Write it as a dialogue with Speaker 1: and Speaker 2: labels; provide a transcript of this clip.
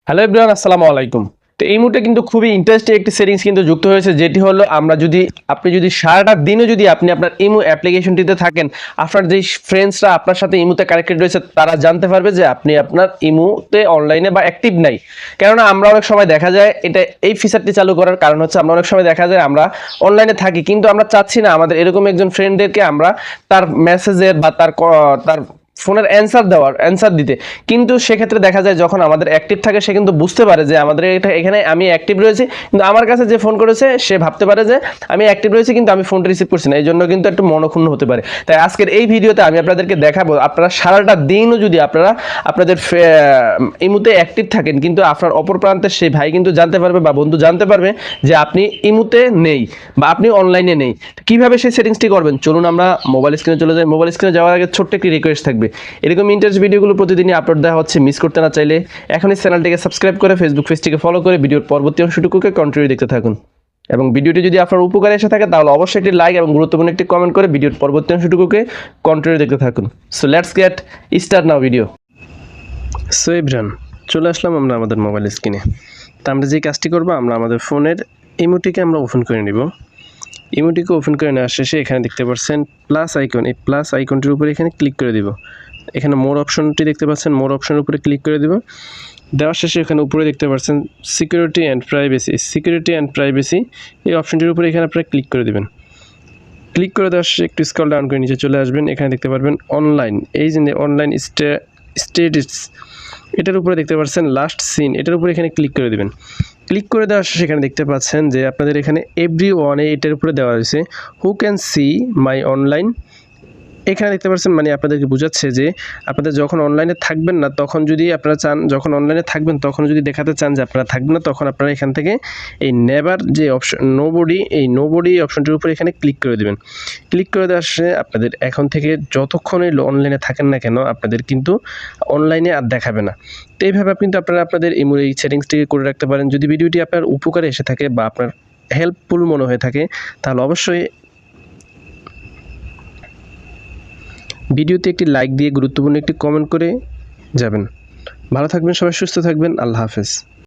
Speaker 1: Hello everyone, আসসালামু আলাইকুম। তো এই মুহূর্তে কিন্তু খুবই ইন্টারেস্টিং একটি সেটিংস কিন্তু যুক্ত হয়েছে, যেটি হলো আপনি যদি সারাটা দিনও যদি আপনি আপনার ইমো অ্যাপ্লিকেশনটিতে থাকেন, আপনার যেই ফ্রেন্ডসরা আপনার সাথে ইমোতে কানেক্টেড রয়েছে তারা জানতে পারবে যে আপনি আপনার ইমোতে অনলাইনে বা অ্যাক্টিভ নাই। কেননা আমরা অনেক সময় দেখা যায় এই ফিচারটি চালু করার কারণ হচ্ছে আমরা অনেক সময় দেখা যায় আমরা অনলাইনে থাকি কিন্তু আমরা চাচ্ছি না আমাদের এরকম একজন ফ্রেন্ডদেরকে আমরা তার মেসেজের বা তার ফোনের অ্যান্সার দিতে। কিন্তু সেক্ষেত্রে দেখা যায় যখন আমাদের অ্যাক্টিভ থাকে সে কিন্তু বুঝতে পারে যে আমাদের এখানে আমি অ্যাক্টিভ রয়েছি, কিন্তু আমার কাছে যে ফোন করেছে সে ভাবতে পারে যে আমি অ্যাক্টিভ রয়েছি কিন্তু আমি ফোনটা রিসিভ করছি না, এই জন্য কিন্তু একটু মনক্ষুণ্ণ হতে পারে। তাই আজকের এই ভিডিওতে আমি আপনাদেরকে দেখাবো আপনারা সারাটা দিনও যদি আপনারা আপনাদের ইমুতে অ্যাক্টিভ থাকেন কিন্তু আপনার অপর প্রান্তের সেই ভাই কিন্তু জানতে পারবে বা বন্ধু জানতে পারবে যে আপনি ইমুতে নেই বা আপনি অনলাইনে নেই। কিভাবে সেই সেটিংসটি করবেন চলুন আমরা মোবাইল স্ক্রিনে চলে যাই। মোবাইল স্ক্রিনে যাওয়ার আগে ছোট্ট একটি রিকোয়েস্ট থাকবে, এরকম ইন্টারেস্ট ভিডিওগুলো প্রতিদিনই আপলোড দেওয়া হচ্ছে, মিস করতে না চাইলে এখনই চ্যানেলটিকে সাবস্ক্রাইব করে ফেসবুক পেজটিকে ফলো করে ভিডিওর পরবর্তী অংশটুকুকে কন্টিনিউ দেখতে থাকুন। এবং ভিডিওটি যদি আপনার উপকারে এসে থাকে তাহলে অবশ্যই একটি লাইক এবং গুরুত্বপূর্ণ একটি কমেন্ট করে ভিডিওর পরবর্তী অংশটুকুকে কন্টিনিউ দেখতে থাকুন। So let's get start now video. So everyone, চলে আসলাম আমরা আমাদের মোবাইল স্ক্রিনে। তা আমরা যে কাজটি করবো, আমরা আমাদের ফোনের ইমোটিকে আমরা ওপেন করে নিব। ইমোটিকে ওপেন করে নেওয়ার শেষে এখানে দেখতে পাচ্ছেন প্লাস আইকন, এই প্লাস আইকনটির উপরে এখানে ক্লিক করে দিব। এখানে মোর অপশনটি দেখতে পাচ্ছেন, মোর অপশনের উপরে ক্লিক করে দিব। দেওয়ার শেষে এখানে উপরে দেখতে পাচ্ছেন সিকিউরিটি অ্যান্ড প্রাইভেসি, এই অপশনটির উপরে এখানে আপনারা ক্লিক করে দিবেন। ক্লিক করে দেওয়ার শেষে একটু স্ক্রল ডাউন করে নিচে চলে আসবেন। এখানে দেখতে পারবেন অনলাইন, এই যে অনলাইন স্টেটাস, এটার উপরে দেখতে পাচ্ছেন লাস্ট সিন, এটার উপরে এখানে ক্লিক করে দিবেন। ক্লিক করে দেওয়ার শেষে এখানে দেখতে পাচ্ছেন যে আপনাদের এখানে এভরিওয়ানে এটার উপরে দেওয়া হয়েছে who can see my online. এখানে দেখতে পাচ্ছেন মানে আপনাদেরকে বোঝাচ্ছে যে আপনাদের যখন অনলাইনে থাকবেন না তখন যদি আপনারা চান, যখন অনলাইনে থাকবেন তখন যদি দেখাতে চান যে আপনারা থাকবেন না, তখন আপনারা এখান থেকে এই নেভার যে অপশন নোবডি অপশনটির উপরে এখানে ক্লিক করে দেবেন। ক্লিক করে দেওয়ার শেষে আপনাদের এখন থেকে যতক্ষণই অনলাইনে থাকেন না কেন আপনাদের কিন্তু অনলাইনে আর দেখাবে না। তো এইভাবে কিন্তু আপনারা আপনাদের এই সেটিংসটিকে করে রাখতে পারেন। যদি ভিডিওটি আপনার উপকারে এসে থাকে বা আপনার হেল্পফুল মনে হয়ে থাকে তাহলে অবশ্যই ভিডিওতে একটি লাইক দিয়ে গুরুত্বপূর্ণ একটি কমেন্ট করে যাবেন। ভালো থাকবেন সবাই, সুস্থ থাকবেন। আল্লাহ হাফেজ।